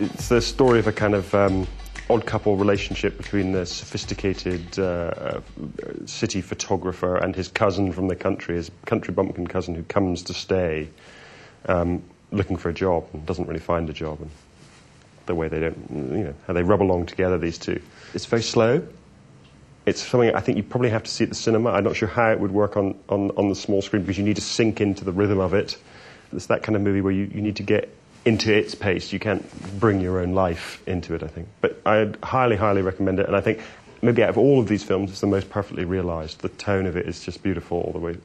It's the story of a kind of odd couple relationship between the sophisticated city photographer and his cousin from the country, his country bumpkin cousin who comes to stay looking for a job and doesn't really find a job, and the way they don't, you know, how they rub along together, these two. It's very slow. It's something I think you probably have to see at the cinema. I'm not sure how it would work on the small screen because you need to sink into the rhythm of it. It's that kind of movie where you need to get into its pace. You can't bring your own life into it, I think. But I'd highly, highly recommend it. And I think maybe out of all of these films, it's the most perfectly realised. The tone of it is just beautiful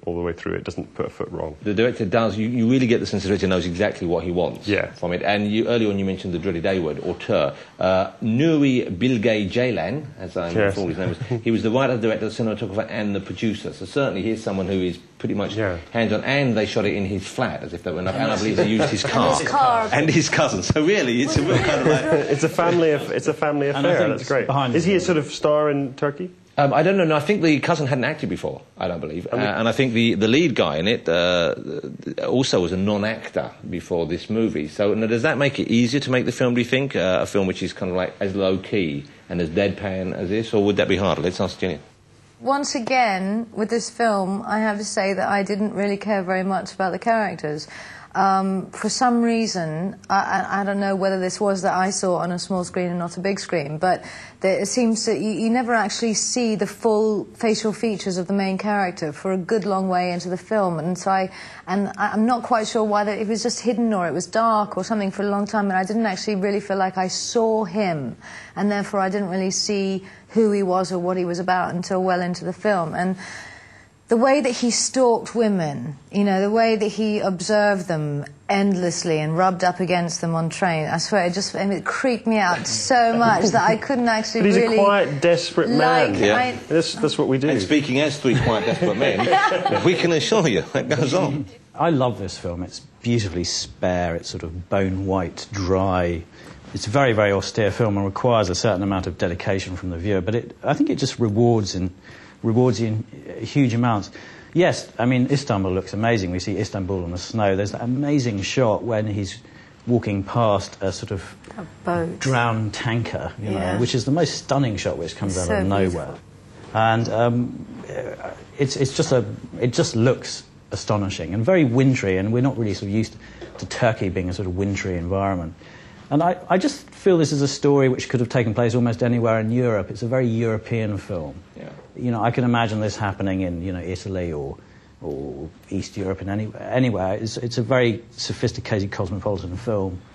all the way through. It doesn't put a foot wrong. The director does. You really get the sense the director knows exactly what he wants from it. And earlier on you mentioned the dreaded A word, auteur. Nuri Bilge Ceylan, as I recall his name was, he was the writer, director, the cinematographer and the producer. So certainly here's someone who is pretty much hands-on, and they shot it in his flat as if that were enough. And I believe they used his car. And his cousin. So really, it's a real kind of like... It's a family affair. That's great. Is he a sort of star in Turkey? I don't know. No, I think the cousin hadn't acted before, I don't believe. And I think the lead guy in it also was a non-actor before this movie. So now, does that make it easier to make the film, do you think? A film which is kind of like as low-key and as deadpan as this, or would that be harder? Let's ask Gillian. Once again, with this film, I have to say that I didn't really care very much about the characters. For some reason, I don't know whether this was that I saw on a small screen and not a big screen, but it seems that you never actually see the full facial features of the main character for a good long way into the film, and so I'm not quite sure whether it was just hidden or it was dark or something for a long time, and I didn't actually really feel like I saw him, and therefore I didn't really see who he was or what he was about until well into the film. And the way that he stalked women, you know, the way that he observed them endlessly and rubbed up against them on train, I swear, it creeped me out so much that I couldn't actually really... But he's a quiet, desperate man. That's what we do. And speaking as three quiet, desperate men, we can assure you that goes on. I love this film. It's beautifully spare, it's sort of bone-white, dry. It's a very, very austere film and requires a certain amount of dedication from the viewer, but I think it just rewards you in huge amounts. Yes, I mean, Istanbul looks amazing. We see Istanbul on the snow. There's that amazing shot when he's walking past a sort of drowned tanker, you know, which is the most stunning shot, which comes out of nowhere. And it just looks astonishing and very wintry, and we're not really sort of used to Turkey being a sort of wintry environment. And I just feel this is a story which could have taken place almost anywhere in Europe. It's a very European film. Yeah. You know, I can imagine this happening in, you know, Italy or East Europe and anywhere. It's a very sophisticated cosmopolitan film.